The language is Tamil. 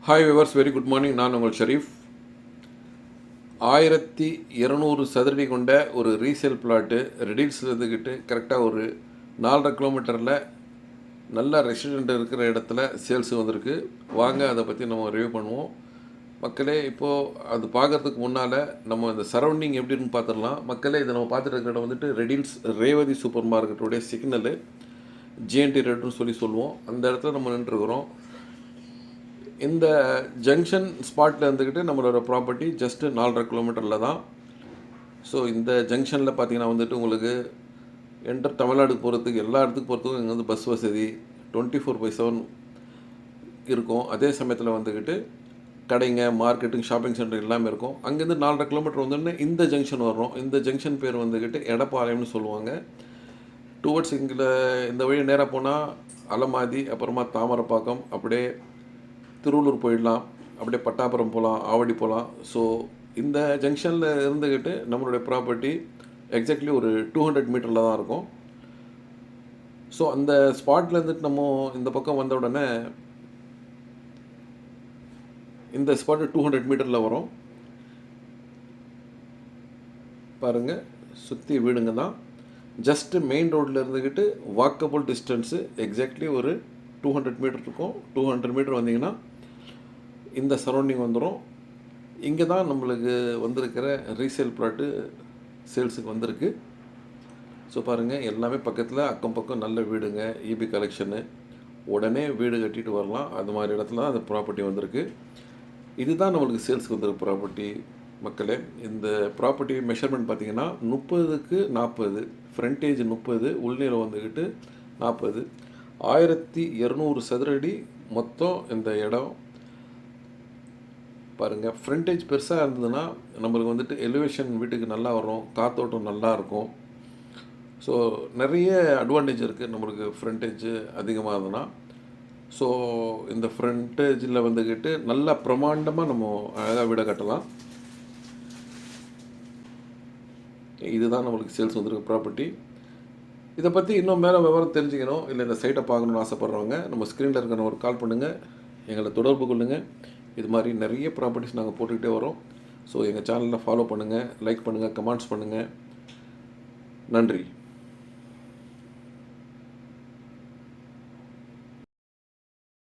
Hi viewers, very good morning. நான் உங்கள் ஷரீஃப். 1200 சதுரடி கொண்ட ஒரு ரீசேல் பிளாட்டு ரெடில்ஸில் இருந்துக்கிட்டு கரெக்டாக ஒரு 4.5 கிலோமீட்டரில் நல்ல ரெசிடெண்ட் இருக்கிற இடத்துல சேல்ஸு வந்திருக்கு. வாங்க அதை பற்றி நம்ம ரிவ்யூ பண்ணுவோம். மக்களே, இப்போது அது பார்க்குறதுக்கு முன்னால் நம்ம இந்த சரௌண்டிங் எப்படின்னு பார்த்துடலாம். மக்களே, இதை நம்ம பார்த்துட்டு இருக்கிற இடம் வந்துட்டு ரெடில்ஸ் ரேவதி சூப்பர் மார்க்கெட்டுடைய சிக்னலு, ஜிஎன்டி ரெட்னு சொல்லுவோம். அந்த இடத்துல நம்ம நின்றுருக்கிறோம். இந்த ஜங்ஷன் ஸ்பாட்டில் இருந்துக்கிட்டு நம்மளோட ப்ராப்பர்ட்டி ஜஸ்ட்டு 4.5 கிலோமீட்டரில் தான். ஸோ இந்த ஜங்ஷனில் பார்த்தீங்கன்னா வந்துட்டு உங்களுக்கு தமிழ்நாடு போகிறதுக்கு எல்லா இடத்துக்கு போகிறதுக்கும் இங்கே வந்து பஸ் வசதி 24/7 இருக்கும். அதே சமயத்தில் வந்துக்கிட்டு கடைங்க, மார்க்கெட்டிங், ஷாப்பிங் சென்டர் எல்லாமே இருக்கும். அங்கேருந்து 4.5 கிலோமீட்டர் வந்தோடனே இந்த ஜங்ஷன் வர்றோம். இந்த ஜங்ஷன் பேர் வந்துக்கிட்டு எடப்பாளையம்னு சொல்லுவாங்க. டுவர்ட்ஸ் இங்கே இந்த வழி நேராக போனால் அலமாதி, அப்புறமா தாமரைப்பாக்கம், அப்படியே திருவள்ளூர் போயிடலாம், அப்படியே பட்டாபுரம் போகலாம், ஆவடி போகலாம். ஸோ இந்த ஜங்ஷனில் இருந்துக்கிட்டு நம்மளுடைய ப்ராப்பர்ட்டி எக்ஸாக்ட்லி ஒரு 200 மீட்டரில் தான் இருக்கும். ஸோ அந்த ஸ்பாட்டில் இருந்துட்டு நம்ம இந்த பக்கம் வந்த உடனே இந்த ஸ்பாட்டு 200 மீட்டரில் வரும். பாருங்கள், சுற்றி வீடுங்க தான். ஜஸ்ட்டு மெயின் ரோட்டில் இருந்துக்கிட்டு வாக்கபிள் டிஸ்டன்ஸு எக்ஸாக்ட்லி ஒரு 200 மீட்டர் இருக்கும். 200 மீட்டர் வந்தீங்கன்னா இந்த சரௌண்டிங் வந்துடும். இங்கே தான் நம்மளுக்கு வந்திருக்கிற ரீசேல் ப்ளாட்டு சேல்ஸுக்கு வந்திருக்கு. ஸோ பாருங்கள், எல்லாமே பக்கத்தில் அக்கம் பக்கம் நல்ல வீடுங்க, இபி கலெக்ஷனு, உடனே வீடு கட்டிட்டு வரலாம். அது மாதிரி இடத்துல தான் அந்த ப்ராப்பர்ட்டி வந்திருக்கு. இதுதான் நம்மளுக்கு சேல்ஸுக்கு வந்திருக்கு ப்ராப்பர்ட்டி. மக்களே, இந்த ப்ராப்பர்ட்டி மெஷர்மெண்ட் பார்த்திங்கன்னா 30க்கு 40, ஃப்ரண்டேஜ் 30, உள்நீளம் வந்துக்கிட்டு 40, 1200 சதுரடி மொத்தம் இந்த இடம். பாருங்கள், ஃப்ரண்டேஜ் பெருசாக இருந்ததுன்னா நம்மளுக்கு வந்துட்டு எலிவேஷன் வீட்டுக்கு நல்லா வரும், காத்தோட்டம் நல்லா இருக்கும். ஸோ நிறைய அட்வான்டேஜ் இருக்குது நம்மளுக்கு ஃப்ரண்டேஜ் அதிகமாக இருந்ததுன்னா. ஸோ இந்த ஃப்ரண்டேஜில் வந்துக்கிட்டு நல்லா பிரமாண்டமாக நம்ம அழகாக வீடை கட்டலாம். இதுதான் நம்மளுக்கு சேல்ஸ் வந்துருக்கு ப்ராப்பர்ட்டி. இதை பற்றி இன்னும் மேலே விவரம் தெரிஞ்சுக்கணும், இல்லை இந்த சைட்டை பார்க்கணுன்னு ஆசைப்பட்றவங்க நம்ம ஸ்க்ரீனில் இருக்கிற ஒரு கால் பண்ணுங்கள், எங்களை தொடர்பு கொள்ளுங்கள். இது மாதிரி நிறைய ப்ராப்பர்ட்டிஸ் நாங்கள் போட்டுக்கிட்டே வரோம். ஸோ எங்கள் சேனலில் ஃபாலோ பண்ணுங்கள், லைக் பண்ணுங்கள், கமெண்ட்ஸ் பண்ணுங்கள். நன்றி.